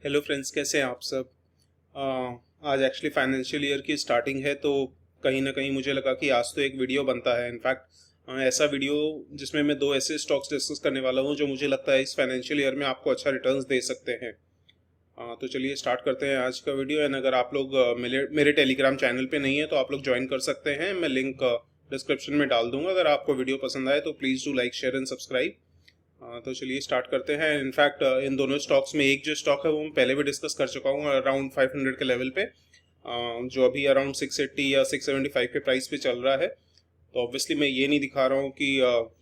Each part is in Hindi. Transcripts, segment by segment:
हेलो फ्रेंड्स, कैसे हैं आप सब। आज एक्चुअली फाइनेंशियल ईयर की स्टार्टिंग है, तो कहीं ना कहीं मुझे लगा कि आज तो एक वीडियो बनता है। इनफैक्ट ऐसा वीडियो जिसमें मैं दो ऐसे स्टॉक्स डिस्कस करने वाला हूं जो मुझे लगता है इस फाइनेंशियल ईयर में आपको अच्छा रिटर्न्स दे सकते हैं। तो चलिए स्टार्ट करते हैं आज का वीडियो। एंड अगर आप लोग मेरे टेलीग्राम चैनल पे नहीं है तो आप लोग ज्वाइन कर सकते हैं। मैं लिंक डिस्क्रिप्शन में डाल दूंगा। अगर आपको वीडियो पसंद आए तो please do like, share and subscribe. तो चलिए स्टार्ट करते हैं। इनफैक्ट इन दोनों स्टॉक्स में एक जो स्टॉक है वो मैं पहले भी डिस्कस कर चुका हूँ अराउंड 500 के लेवल पे, जो अभी अराउंड 680 या 675 के प्राइस पे चल रहा है। तो ऑब्वियसली मैं ये नहीं दिखा रहा हूँ कि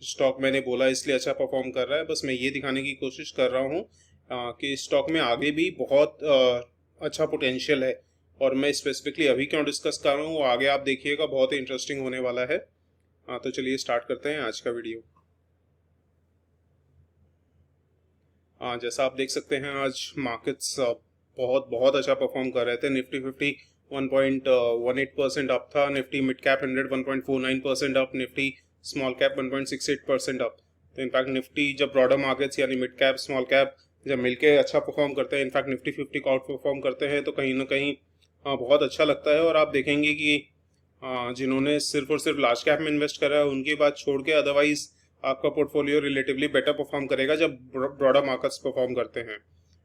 स्टॉक मैंने बोला इसलिए अच्छा परफॉर्म कर रहा है। बस मैं ये दिखाने की कोशिश कर रहा हूँ कि स्टॉक में आगे भी बहुत अच्छा पोटेंशियल है। और मैं स्पेसिफिकली अभी क्यों डिस्कस कर रहा हूँ वो आगे आप देखिएगा, बहुत ही इंटरेस्टिंग होने वाला है। तो चलिए स्टार्ट करते हैं आज का वीडियो। जैसा आप देख सकते हैं आज मार्केट्स बहुत बहुत अच्छा परफॉर्म कर रहे थे। निफ्टी 50 1.18% अप था, Nifty mid cap 100 1.49% up, Nifty small cap 1.68% up. तो इनफैक्ट निफ्टी जब ब्रॉडर मार्केट्स यानी मिड कैप स्मॉल कैप जब मिलके अच्छा परफॉर्म करते हैं, इनफैक्ट निफ्टी 50 का आउट परफॉर्म करते हैं, तो कहीं ना कहीं बहुत अच्छा लगता है। और आप देखेंगे कि जिन्होंने सिर्फ और सिर्फ लार्ज कैप में इन्वेस्ट करा है उनकी बात छोड़ के अदरवाइज आपका पोर्टफोलियो रिलेटिवली बेटर परफॉर्म करेगा जब ब्रॉडर मार्केट्स परफॉर्म करते हैं।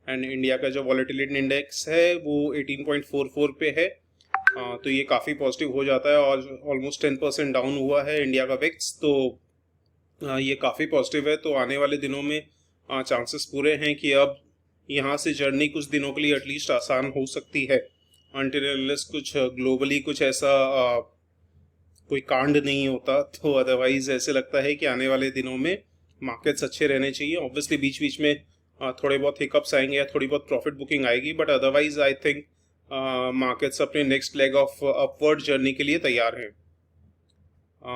एंड इंडिया का जो वॉलेटिलिटी इंडेक्स है वो 18.44 पे है। तो ये काफ़ी पॉजिटिव हो जाता है और ऑलमोस्ट 10% डाउन हुआ है इंडिया का विक्स। तो ये काफ़ी पॉजिटिव है। तो आने वाले दिनों में चांसेस पूरे हैं कि अब यहाँ से जर्नी कुछ दिनों के लिए एटलीस्ट आसान हो सकती है, अनटिल अनलेस कुछ ग्लोबली कुछ ऐसा कोई कांड नहीं होता। तो अदरवाइज ऐसे लगता है कि आने वाले दिनों में मार्केट्स अच्छे रहने चाहिए। ऑब्वियसली बीच बीच में थोड़े बहुत हिकअप्स आएंगे या थोड़ी बहुत प्रॉफिट बुकिंग आएगी, but otherwise I think markets अपने next leg of upward journey के लिए तैयार हैं।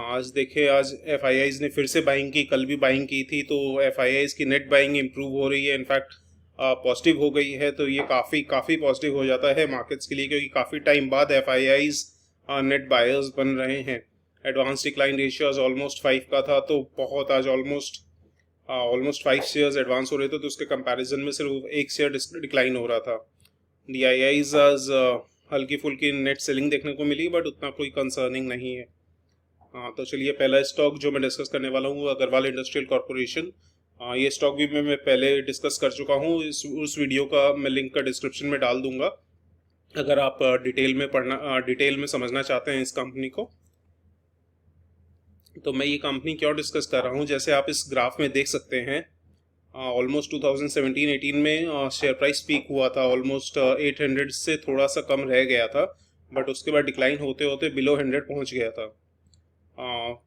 आज देखे, आज एफआईआईज ने फिर से बाइंग की, कल भी बाइंग की थी, तो एफआईआईज की नेट बाइंग इंप्रूव हो रही है, इनफैक्ट पॉजिटिव हो गई है। तो ये काफ़ी पॉजिटिव हो जाता है मार्केट्स के लिए, क्योंकि काफ़ी टाइम बाद एफआईआईज नेट बायर्स बन रहे हैं। एडवांस डिक्लाइन रेशियो आज ऑलमोस्ट 5 का था, तो बहुत आज ऑलमोस्ट 5 शेयर्स एडवांस हो रहे थे, तो उसके कंपैरिजन में सिर्फ एक शेयर डिक्लाइन हो रहा था। डीआईआईज आज हल्की फुल्की नेट सेलिंग देखने को मिली, बट उतना कोई कंसर्निंग नहीं है। तो चलिए पहला स्टॉक जो मैं डिस्कस करने वाला हूँ अग्रवाल इंडस्ट्रियल कॉर्पोरेशन। ये स्टॉक भी मैं पहले डिस्कस कर चुका हूँ, उस वीडियो का मैं लिंक का डिस्क्रिप्शन में डाल दूंगा अगर आप डिटेल में समझना चाहते हैं इस कंपनी को। तो मैं ये कंपनी क्यों डिस्कस कर रहा हूँ, जैसे आप इस ग्राफ में देख सकते हैं ऑलमोस्ट 2017-18 में शेयर प्राइस पीक हुआ था, ऑलमोस्ट 800 से थोड़ा सा कम रह गया था, बट उसके बाद डिक्लाइन होते होते बिलो 100 पहुँच गया था।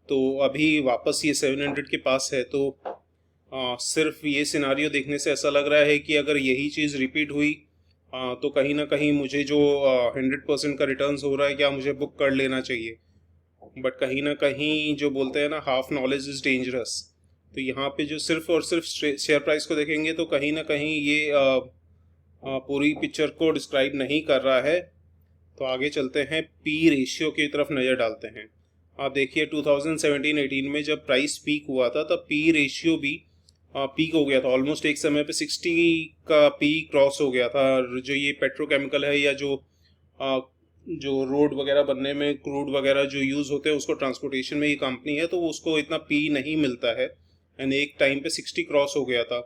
तो अभी वापस ये 700 के पास है। तो सिर्फ ये सिनारियो देखने से ऐसा लग रहा है कि अगर यही चीज़ रिपीट हुई तो कहीं ना कहीं मुझे जो 100% का रिटर्न्स हो रहा है क्या मुझे बुक कर लेना चाहिए। बट कहीं ना कहीं जो बोलते हैं ना, हाफ नॉलेज इज़ डेंजरस। तो यहाँ पे जो सिर्फ और सिर्फ शेयर प्राइस को देखेंगे तो कहीं ना कहीं ये पूरी पिक्चर को डिस्क्राइब नहीं कर रहा है। तो आगे चलते हैं, पी रेशियो की तरफ नज़र डालते हैं। आप देखिए 2017-18 में जब प्राइस पीक हुआ था तब पी रेशियो भी पीक हो गया था, ऑलमोस्ट एक समय पे 60 का पी क्रॉस हो गया था। जो ये पेट्रोकेमिकल है या जो रोड वगैरह बनने में क्रूड वगैरह जो यूज़ होते हैं उसको ट्रांसपोर्टेशन में ये कंपनी है, तो उसको इतना पी नहीं मिलता है। एंड एक टाइम पे 60 क्रॉस हो गया था,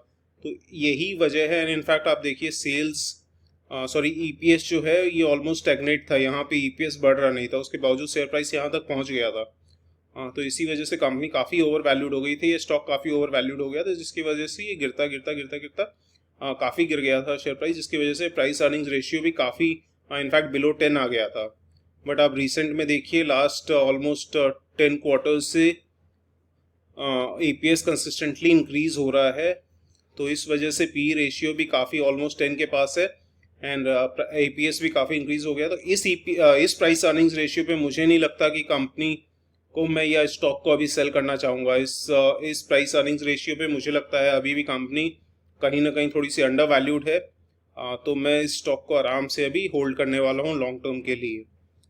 तो यही वजह है। एंड इनफैक्ट आप देखिए सेल्स ईपीएस जो है ये ऑलमोस्ट स्टैग्नेट था, यहाँ पे ईपीएस बढ़ रहा नहीं था, उसके बावजूद शेयर प्राइस यहाँ तक पहुँच गया था। तो इसी वजह से कंपनी काफ़ी ओवर वैल्यूड हो गई थी, ये स्टॉक काफ़ी ओवर वैल्यूड हो गया था, जिसकी वजह से ये गिरता काफ़ी गिर गया था शेयर प्राइस, जिसकी वजह से प्राइस अर्निंग्स रेशियो भी काफ़ी इनफैक्ट बिलो 10 आ गया था। बट आप रिसेंट में देखिए लास्ट ऑलमोस्ट 10 क्वार्टर्स से ईपीएस कंसिस्टेंटली इंक्रीज हो रहा है, तो इस वजह से पी रेशियो भी काफ़ी ऑलमोस्ट 10 के पास है एंड ईपीएस भी काफ़ी इंक्रीज हो गया। तो इस प्राइस अर्निंग्स रेशियो पे मुझे नहीं लगता कि कंपनी को मैं या स्टॉक को अभी सेल करना चाहूँगा। इस प्राइस अर्निंग्स रेशियो पे मुझे लगता है अभी भी कंपनी कहीं ना कहीं थोड़ी सी अंडर वैल्यूड है। तो मैं इस स्टॉक को आराम से अभी होल्ड करने वाला हूँ लॉन्ग टर्म के लिए,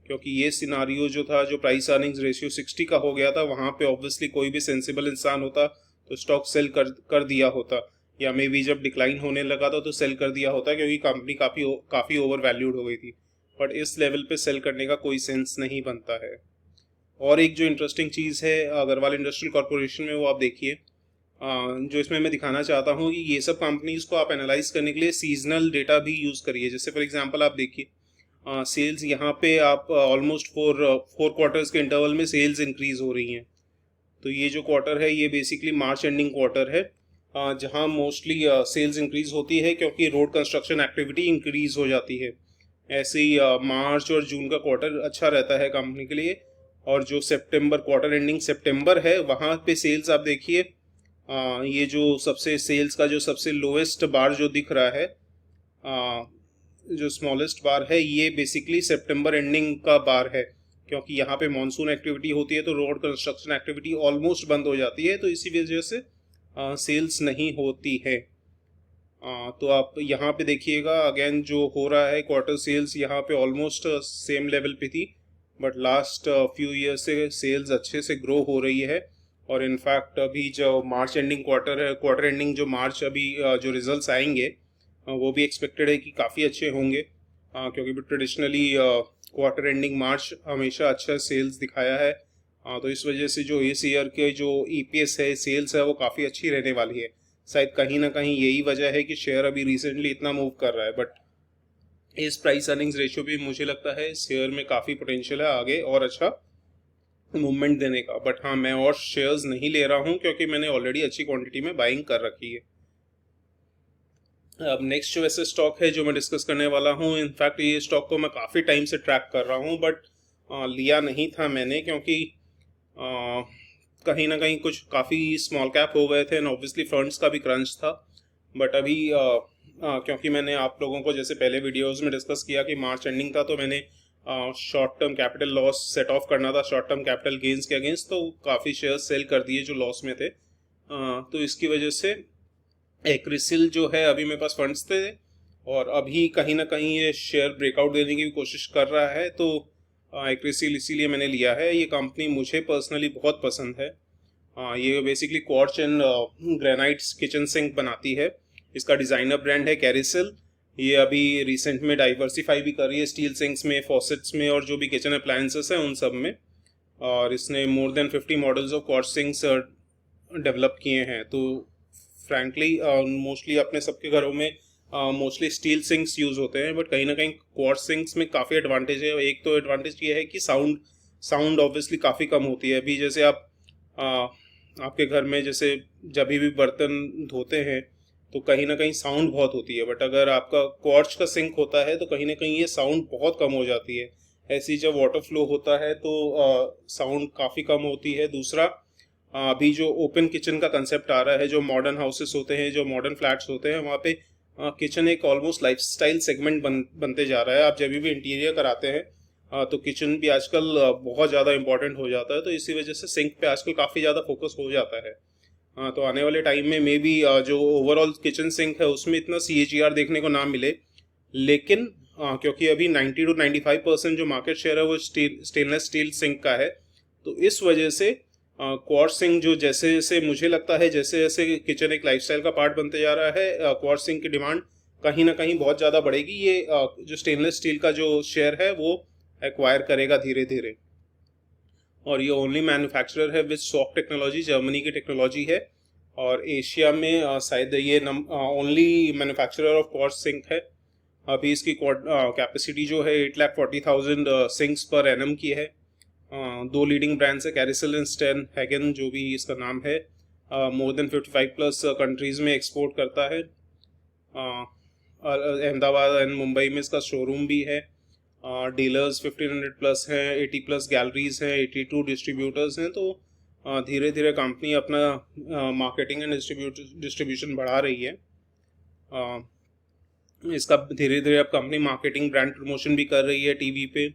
क्योंकि ये सिनारियो जो था, जो प्राइस अर्निंग्स रेशियो 60 का हो गया था, वहाँ पे ऑब्वियसली कोई भी सेंसिबल इंसान होता तो स्टॉक सेल कर दिया होता। या मे बी जब डिक्लाइन होने लगा था तो सेल कर दिया होता, क्योंकि कंपनी काफ़ी ओवर वैल्यूड हो गई थी। बट इस लेवल पे सेल करने का कोई सेंस नहीं बनता है। और एक जो इंटरेस्टिंग चीज़ है अग्रवाल इंडस्ट्रियल कॉर्पोरेशन में, वो आप देखिए, जो इसमें मैं दिखाना चाहता हूँ कि ये सब कंपनीज को आप एनालाइज करने के लिए सीजनल डेटा भी यूज़ करिए। जैसे फॉर एग्जांपल आप देखिए, सेल्स यहाँ पे आप ऑलमोस्ट फोर क्वार्टर्स के इंटरवल में सेल्स इंक्रीज हो रही हैं। तो ये जो क्वार्टर है ये बेसिकली मार्च एंडिंग क्वार्टर है, जहाँ मोस्टली सेल्स इंक्रीज होती है क्योंकि रोड कंस्ट्रक्शन एक्टिविटी इंक्रीज हो जाती है। ऐसे ही मार्च और जून का क्वार्टर अच्छा रहता है कंपनी के लिए। और जो सितंबर क्वार्टर एंडिंग सितंबर है, वहाँ पे सेल्स आप देखिए, ये जो सबसे सेल्स का जो सबसे लोएस्ट बार जो दिख रहा है, जो स्मॉलेस्ट बार है, ये बेसिकली सितंबर एंडिंग का बार है, क्योंकि यहाँ पे मानसून एक्टिविटी होती है तो रोड कंस्ट्रक्शन एक्टिविटी ऑलमोस्ट बंद हो जाती है, तो इसी वजह से सेल्स नहीं होती है। तो आप यहाँ पे देखिएगा अगेन जो हो रहा है, क्वार्टर सेल्स यहाँ पे ऑलमोस्ट सेम लेवल पे थी, बट लास्ट फ्यू ईयर से सेल्स अच्छे से ग्रो हो रही है। और इनफैक्ट अभी जो मार्च एंडिंग क्वार्टर है, क्वार्टर एंडिंग जो मार्च अभी जो रिजल्ट्स आएंगे वो भी एक्सपेक्टेड है कि काफ़ी अच्छे होंगे, क्योंकि ट्रेडिशनली क्वार्टर एंडिंग मार्च हमेशा अच्छा सेल्स दिखाया है। तो इस वजह से जो इस ईयर के जो EPS है, सेल्स है, वो काफ़ी अच्छी रहने वाली है। शायद कहीं ना कहीं यही वजह है कि शेयर अभी रिसेंटली इतना मूव कर रहा है, बट इस प्राइस अर्निंग्स रेशियो भी मुझे लगता है शेयर में काफ़ी पोटेंशियल है आगे और अच्छा मूवमेंट देने का। बट हाँ, मैं और शेयर्स नहीं ले रहा हूँ क्योंकि मैंने ऑलरेडी अच्छी क्वांटिटी में बाइंग कर रखी है। अब नेक्स्ट जो ऐसे स्टॉक है जो मैं डिस्कस करने वाला हूँ, इनफैक्ट ये स्टॉक को मैं काफ़ी टाइम से ट्रैक कर रहा हूँ, बट लिया नहीं था मैंने, क्योंकि कहीं ना कहीं कुछ काफ़ी स्मॉल कैप हो गए थे एंड ऑब्वियसली फंड्स का भी क्रंच था। बट अभी क्योंकि मैंने आप लोगों को जैसे पहले वीडियोस में डिस्कस किया कि मार्च एंडिंग था, तो मैंने short term capital loss set of करना था शॉर्ट टर्म कैपिटल गेंस के अगेंस्ट, तो काफ़ी शेयर्स सेल कर दिए जो लॉस में थे। तो इसकी वजह से एक्रिसिल जो है, अभी मेरे पास फंड्स थे और अभी कहीं ना कहीं ये शेयर ब्रेकआउट देने की भी कोशिश कर रहा है, तो एक्रिसिल इसीलिए मैंने लिया है। ये कंपनी मुझे पर्सनली बहुत पसंद है। ये basically quartz and granites kitchen sink बनाती है। इसका डिज़ाइनर ब्रांड है कैरिसल। ये अभी रिसेंट में डाइवर्सिफाई भी कर रही है स्टील सिंक्स में, फॉसेट्स में और जो भी किचन अप्लायंसेस हैं उन सब में। और इसने more than 50 models of quartz sinks develop किए हैं। तो फ्रैंकली मोस्टली अपने सबके घरों में मोस्टली स्टील सिंक्स यूज़ होते हैं, बट कहीं ना कहीं क्वार्ट्ज सिंक्स में काफ़ी एडवांटेज है। एक तो एडवांटेज ये है कि साउंड ऑब्वियसली काफ़ी कम होती है। अभी जैसे आप आपके घर में जैसे जब भी बर्तन धोते हैं तो कहीं ना कहीं साउंड बहुत होती है, बट अगर आपका क्वार्ट्ज का सिंक होता है तो कहीं ना कहीं ये साउंड बहुत कम हो जाती है। ऐसी जब वाटर फ्लो होता है तो साउंड काफ़ी कम होती है। दूसरा, अभी जो ओपन किचन का कंसेप्ट आ रहा है, जो मॉडर्न हाउसेस होते हैं, जो मॉडर्न फ्लैट्स होते हैं, वहाँ पे किचन एक ऑलमोस्ट लाइफस्टाइल सेगमेंट बनते जा रहा है। आप जब भी इंटीरियर कराते हैं तो किचन भी आजकल बहुत ज़्यादा इंपॉर्टेंट हो जाता है, तो इसी वजह से सिंक पे आजकल काफ़ी ज़्यादा फोकस हो जाता है। तो आने वाले टाइम में मे बी जो ओवरऑल किचन सिंक है उसमें इतना CAGR देखने को ना मिले, लेकिन क्योंकि अभी 90 to 95% जो मार्केट शेयर है वो स्टेनलेस स्टील सिंक का है, तो इस वजह से क्वार्ट्ज सिंक जो जैसे जैसे मुझे लगता है जैसे जैसे किचन एक लाइफस्टाइल का पार्ट बनते जा रहा है, क्वार्ट्ज सिंक की डिमांड कहीं ना कहीं बहुत ज़्यादा बढ़ेगी। ये जो स्टेनलेस स्टील का जो शेयर है वो एक्वायर करेगा धीरे धीरे। और ये ओनली मैन्युफैक्चरर है विद सॉफ्ट टेक्नोलॉजी, जर्मनी की टेक्नोलॉजी है, और एशिया में शायद ये only manufacturer of quartz sink है। अभी इसकी कैपेसिटी जो है 8,40,000 सिंक्स पर एनम की है। दो लीडिंग ब्रांड्स है, कैरिसल एंड स्टेन हैगन जो भी इसका नाम है। मोर देन 55+ कंट्रीज़ में एक्सपोर्ट करता है। अहमदाबाद एंड मुंबई में इसका शोरूम भी है। डीलर्स 1500+ हैं, 80+ गैलरीज हैं, 82 डिस्ट्रीब्यूटर्स हैं। तो धीरे धीरे कंपनी अपना मार्केटिंग एंड डिस्ट्रीब्यूशन बढ़ा रही है। इसका धीरे धीरे अब कंपनी मार्केटिंग ब्रांड प्रमोशन भी कर रही है टीवी पे।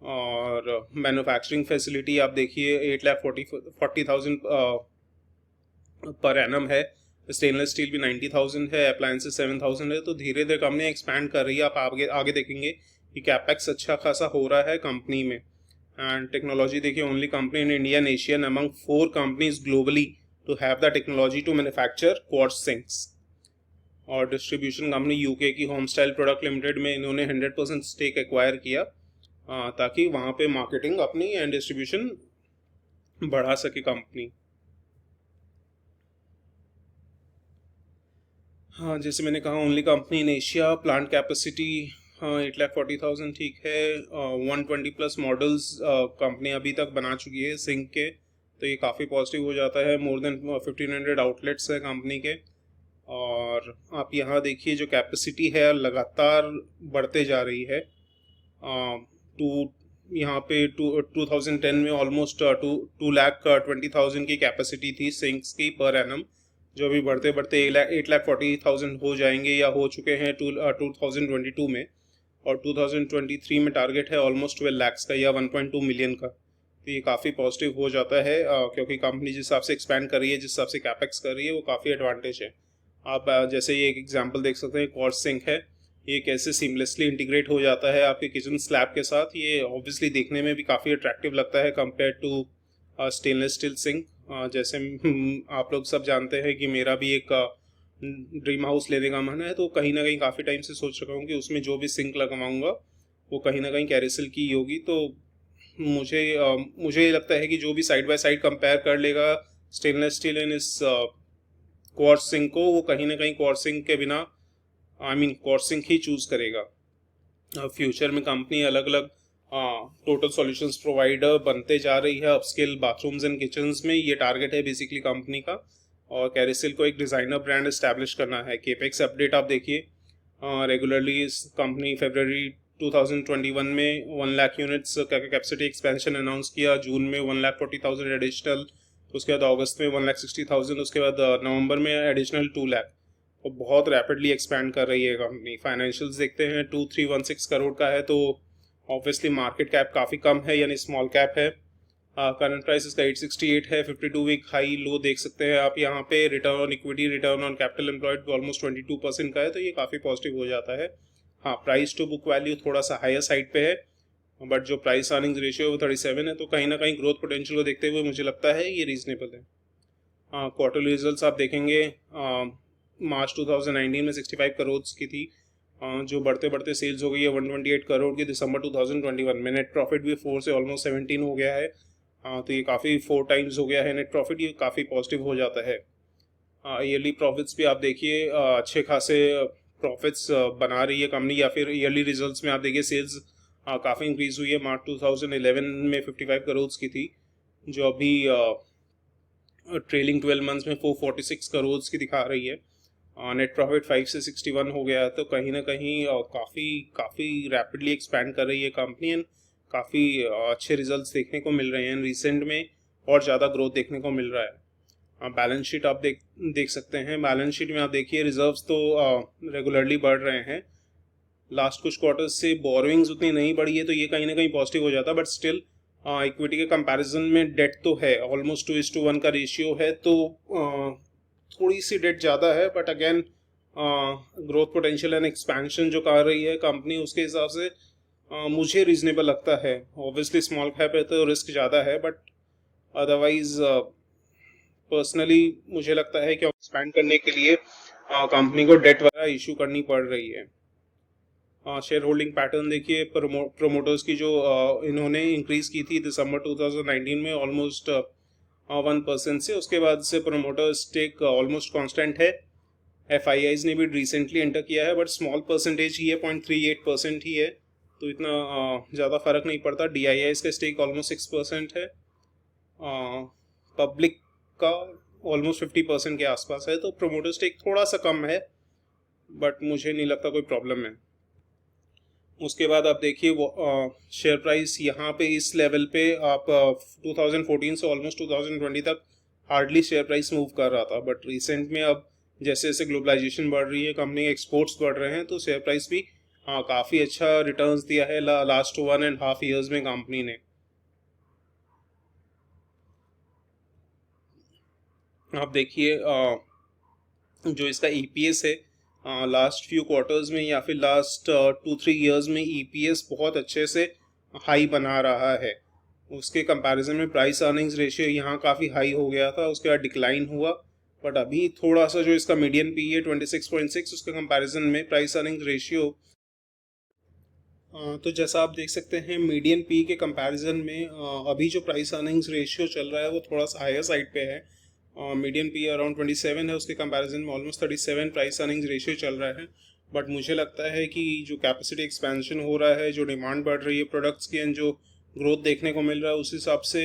और मैन्युफैक्चरिंग फैसिलिटी आप देखिए 8,40,000 पर एनम है। स्टेनलेस स्टील भी 90,000 है, अप्लायंसेस 7,000 है। तो धीरे धीरे कंपनी एक्सपैंड कर रही है। आप आगे देखेंगे कि कैपेक्स अच्छा खासा हो रहा है कंपनी में। एंड टेक्नोलॉजी देखिए, only company in India and Asian among 4 companies globally to have the technology to manufacture quartz sinks. और डिस्ट्रीब्यूशन कंपनी यूके की होम स्टाइल प्रोडक्ट लिमिटेड में इन्होंने 100% स्टेक एक्वायर किया ताकि वहाँ पे मार्केटिंग अपनी एंड डिस्ट्रीब्यूशन बढ़ा सके कंपनी। हाँ, जैसे मैंने कहा only company in Asia, plant capacity 8,40,000 ठीक है। 120+ मॉडल्स कंपनी अभी तक बना चुकी है सिंक के, तो ये काफ़ी पॉजिटिव हो जाता है। मोर देन 1,500 आउटलेट्स है कंपनी के। और आप यहाँ देखिए जो कैपेसिटी है लगातार बढ़ते जा रही है। टू यहाँ पे 2010 में ऑलमोस्ट 2,20,000 की कैपेसिटी थी सिंक्स की पर एनम, जो अभी बढ़ते बढ़ते 8,40,000 हो जाएंगे या हो चुके हैं 2022 में। और 2023 में टारगेट है ऑलमोस्ट 12 लाख का या 1.2 मिलियन का। तो ये काफ़ी पॉजिटिव हो जाता है क्योंकि कंपनी जिस हिसाब से एक्सपैंड कर रही है, जिस हिसाब से कैपेक्स कर रही है, वो काफ़ी एडवांटेज है। आप जैसे ये एक एग्जांपल देख सकते हैं, क्वार्ट्ज सिंक है, ये कैसे सीमलेसली इंटीग्रेट हो जाता है आपके किचन स्लैब के साथ। ये ऑब्वियसली देखने में भी काफ़ी अट्रैक्टिव लगता है compare to stainless steel sink. जैसे आप लोग सब जानते हैं कि मेरा भी एक ड्रीम हाउस लेने का मन है, तो कहीं ना कहीं काफ़ी टाइम से सोच रखा हूँ कि उसमें जो भी सिंक लगवाऊंगा वो कहीं ना कहीं कैरिसल की होगी। तो मुझे लगता है कि जो भी साइड बाय साइड कंपेयर कर लेगा स्टेनलेस स्टील एंड इस क्वार्ट्ज सिंक को, वो कहीं ना कहीं क्वार्ट्ज सिंक के बिना क्वार्ट्ज सिंक ही चूज करेगा। फ्यूचर में कंपनी अलग अलग टोटल सॉल्यूशंस प्रोवाइडर बनते जा रही है अपस्केल बाथरूम्स एंड किचन्स में। ये टारगेट है बेसिकली कंपनी का, और कैरिसल को एक डिज़ाइनर ब्रांड एस्टैब्लिश करना है। केपेक्स अपडेट आप देखिए रेगुलरली। इस कंपनी फरवरी 2021 में 1 लाख यूनिट्स का कैपेसिटी एक्सपेंशन अनाउंस किया, जून में 1,40,000 एडिशनल, उसके बाद अगस्त में 1,60,000, उसके बाद नवंबर में एडिशनल 2 लाख। तो बहुत रैपिडली एक्सपैंड कर रही है कंपनी। फाइनेंशियल्स देखते हैं 2,316 करोड़ का है, तो ऑब्वियसली मार्केट कैप काफ़ी कम है, यानी स्मॉल कैप है। करंट प्राइस इसका 868 है। 52 वीक हाई लो देख सकते हैं आप यहाँ पे। Return on equity, return on capital employed almost 22% का है, तो ये काफ़ी पॉजिटिव हो जाता है। हाँ, प्राइस टू बुक वैल्यू थोड़ा सा हायर साइड पे है, बट जो प्राइस अर्निंग्स रेशियो वो 37 है, तो कहीं ना कहीं ग्रोथ पोटेंशियल को देखते हुए मुझे लगता है ये रीजनेबल है। क्वार्टरली रिजल्ट्स आप देखेंगे मार्च 2019 में 65 करोड़ की थी, जो बढ़ते बढ़ते सेल्स हो गई है 128 करोड़ की दिसंबर 2021 में। नेट प्रॉफिट भी 4 से ऑलमोस्ट 17 हो गया है, तो ये काफ़ी 4 टाइम्स हो गया है नेट प्रॉफिट, ये काफ़ी पॉजिटिव हो जाता है। ईयरली प्रॉफिट्स भी आप देखिए अच्छे खासे प्रॉफिट्स बना रही है कंपनी, या फिर ईयरली रिजल्ट्स में आप देखिए सेल्स काफ़ी इंक्रीज हुई है। मार्च 2011 में 55 करोड़ की थी, जो अभी ट्रेलिंग 12 मंथ्स में 446 करोड़ की दिखा रही है। नेट प्रॉफिट 5 से 61 हो गया है, तो कहीं ना कहीं काफ़ी रैपिडली एक्सपैंड कर रही है कंपनी, एंड काफ़ी अच्छे रिजल्ट्स देखने को मिल रहे हैं। रिसेंट में और ज़्यादा ग्रोथ देखने को मिल रहा है। बैलेंस शीट आप देख सकते हैं। बैलेंस शीट में आप देखिए रिजर्व्स तो रेगुलरली बढ़ रहे हैं। लास्ट कुछ क्वार्टर्स से बोरोइंग्स उतनी नहीं बढ़ी है, तो ये कहीं ना कहीं पॉजिटिव हो जाता है, बट स्टिल इक्विटी के कंपैरिजन में डेट तो है, ऑलमोस्ट 2:1 का रेशियो है, तो थोड़ी सी डेट ज़्यादा है, but again growth potential and expansion जो कर रही है कंपनी, उसके हिसाब से मुझे रीजनेबल लगता है। ऑब्वियसली स्मॉल कैप है तो रिस्क ज़्यादा है, बट अदरवाइज पर्सनली मुझे लगता है कि एक्सपैंड करने के लिए कंपनी को डेट वगैरह इशू करनी पड़ रही है। शेयर होल्डिंग पैटर्न देखिए, प्रोमोटर्स की जो इन्होंने इंक्रीज की थी दिसंबर 2019 में ऑलमोस्ट 1% से, उसके बाद से प्रोमोटर स्टेक ऑलमोस्ट कांस्टेंट है। FIIs ने भी रिसेंटली एंटर किया है, बट स्मॉल परसेंटेज ही है, 0.38% ही है, तो इतना ज़्यादा फर्क नहीं पड़ता। DIIs का स्टेक ऑलमोस्ट 6% है, पब्लिक का ऑलमोस्ट 50% के आसपास है, तो प्रोमोटर स्टेक थोड़ा सा कम है, बट मुझे नहीं लगता कोई प्रॉब्लम है। उसके बाद आप देखिए वो शेयर प्राइस यहाँ पे इस लेवल पे आप 2014 से ऑलमोस्ट 2020 तक हार्डली शेयर प्राइस मूव कर रहा था, बट रिसेंट में अब जैसे जैसे ग्लोबलाइजेशन बढ़ रही है, कंपनी के एक्सपोर्ट्स बढ़ रहे हैं, तो शेयर प्राइस भी काफ़ी अच्छा रिटर्न्स दिया है लास्ट 1.5 ईयर्स में कंपनी ने। आप देखिए जो इसका EPS है लास्ट फ्यू क्वार्टर्स में या फिर लास्ट 2-3 ईयर्स में EPS बहुत अच्छे से हाई बना रहा है। उसके कंपैरिजन में प्राइस अर्निंग्स रेशियो यहाँ काफ़ी हाई हो गया था, उसके बाद डिक्लाइन हुआ, बट अभी थोड़ा सा जो इसका मीडियन पी है 26.6, उसके कंपैरिजन में प्राइस अर्निंग रेशियो, तो जैसा आप देख सकते हैं मीडियन पी के कंपैरिजन में अभी जो प्राइस अर्निंग्स रेशियो चल रहा है वो थोड़ा सा हायर साइड पे है। मीडियन पी अराउंड 27 है, उसके कंपैरिजन में ऑलमोस्ट 37 प्राइस अर्निंग्स रेशियो चल रहा है। बट मुझे लगता है कि जो कैपेसिटी एक्सपेंशन हो रहा है, जो डिमांड बढ़ रही है प्रोडक्ट्स की, एंड जो ग्रोथ देखने को मिल रहा है, उस हिसाब से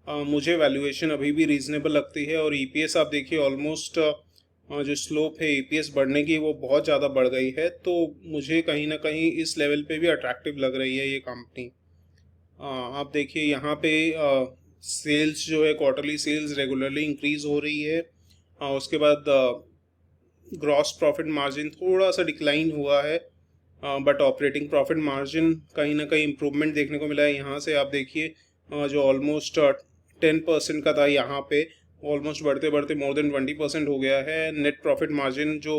मुझे वैल्यूएशन अभी भी रीजनेबल लगती है। और ईपीएस आप देखिए ऑलमोस्ट जो स्लोप है ईपीएस बढ़ने की वो बहुत ज़्यादा बढ़ गई है, तो मुझे कहीं ना कहीं इस लेवल पे भी अट्रैक्टिव लग रही है ये कंपनी। आप देखिए यहाँ पे सेल्स जो है, क्वार्टरली सेल्स रेगुलरली इंक्रीज हो रही है। उसके बाद ग्रॉस प्रॉफिट मार्जिन थोड़ा सा डिक्लाइन हुआ है, बट ऑपरेटिंग प्रॉफिट मार्जिन कहीं ना कहीं इम्प्रूवमेंट देखने को मिला है। यहाँ से आप देखिए जो ऑलमोस्ट 10% का था, यहाँ पे ऑलमोस्ट बढ़ते बढ़ते मोर देन 20% हो गया है। नेट प्रॉफिट मार्जिन जो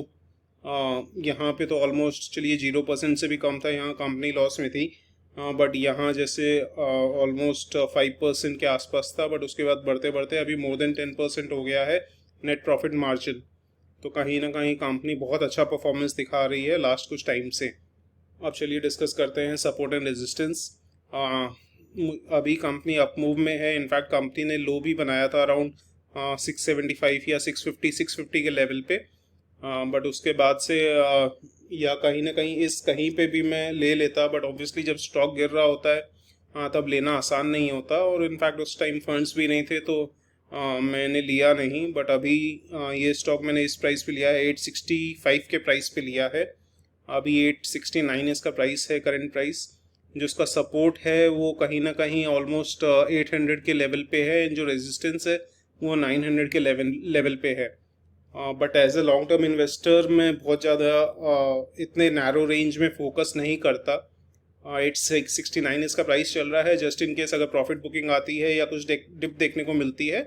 यहाँ पे तो ऑलमोस्ट चलिए 0% से भी कम था, यहाँ कंपनी लॉस में थी, बट यहाँ जैसे ऑलमोस्ट 5% के आसपास था, बट उसके बाद बढ़ते बढ़ते अभी मोर देन 10% हो गया है नेट प्रॉफिट मार्जिन। तो कहीं ना कहीं कंपनी बहुत अच्छा परफॉर्मेंस दिखा रही है लास्ट कुछ टाइम से। अब चलिए डिस्कस करते हैं सपोर्ट एंड रेजिस्टेंस। अभी कंपनी अप मूव में है, इनफैक्ट कंपनी ने लो भी बनाया था अराउंड 675 या 650 के लेवल पे, बट उसके बाद से या कहीं ना कहीं कहीं पे भी मैं ले लेता, बट ऑब्वियसली जब स्टॉक गिर रहा होता है तब लेना आसान नहीं होता, और इनफैक्ट उस टाइम फंड्स भी नहीं थे, तो मैंने लिया नहीं। बट अभी ये स्टॉक मैंने इस प्राइस पे लिया है, 865 के प्राइस पे लिया है। अभी 869 इसका प्राइस है, करंट प्राइस। जो इसका सपोर्ट है वो कहीं ना कहीं ऑलमोस्ट 800 के लेवल पे है, जो रेजिस्टेंस है वो 900 के लेवल पे है। But as a long term investor मैं बहुत ज़्यादा इतने नैरो रेंज में फोकस नहीं करता। 869 इसका प्राइस चल रहा है, जस्ट इन केस अगर प्रॉफिट बुकिंग आती है या कुछ डिप देखने को मिलती है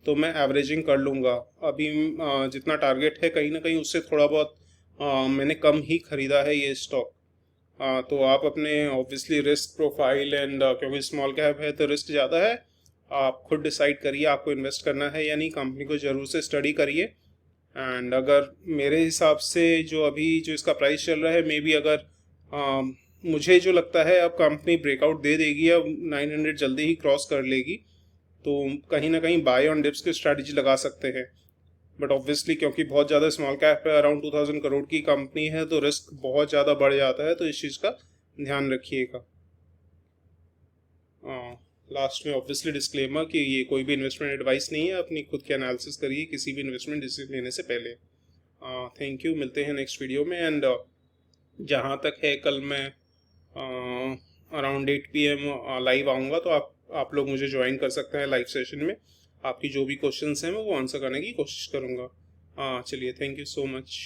तो मैं एवरेजिंग कर लूँगा। अभी जितना टारगेट है कहीं ना कहीं उससे थोड़ा बहुत मैंने कम ही खरीदा है ये स्टॉक। तो आप अपने ऑब्वियसली रिस्क प्रोफाइल एंड क्योंकि स्मॉल कैप है तो रिस्क ज़्यादा है, आप खुद डिसाइड करिए आपको इन्वेस्ट करना है या नहीं। कंपनी को ज़रूर से स्टडी करिए, एंड अगर मेरे हिसाब से जो अभी जो इसका प्राइस चल रहा है, मे बी अगर मुझे जो लगता है अब कंपनी ब्रेकआउट दे देगी, अब 900 जल्दी ही क्रॉस कर लेगी, तो कहीं ना कहीं बाय ऑन डिप्स की स्ट्रैटेजी लगा सकते हैं। बट ऑब्वियसली क्योंकि बहुत ज़्यादा स्मॉल कैप है, अराउंड 2000 करोड़ की कंपनी है, तो रिस्क बहुत ज़्यादा बढ़ जाता है, तो इस चीज़ का ध्यान रखिएगा। लास्ट में ऑब्वियसली डिस्क्लेमर कि ये कोई भी इन्वेस्टमेंट एडवाइस नहीं है, अपनी खुद की एनालिसिस करिए किसी भी इन्वेस्टमेंट डिसीजन लेने से पहले। थैंक यू, मिलते हैं नेक्स्ट वीडियो में। एंड जहाँ तक है, कल मैं अराउंड 8 PM लाइव आऊँगा, तो आप लोग मुझे ज्वाइन कर सकते हैं लाइव सेशन में। आपकी जो भी क्वेश्चंस हैं मैं वो आंसर करने की कोशिश करूँगा। चलिए, थैंक यू सो मच।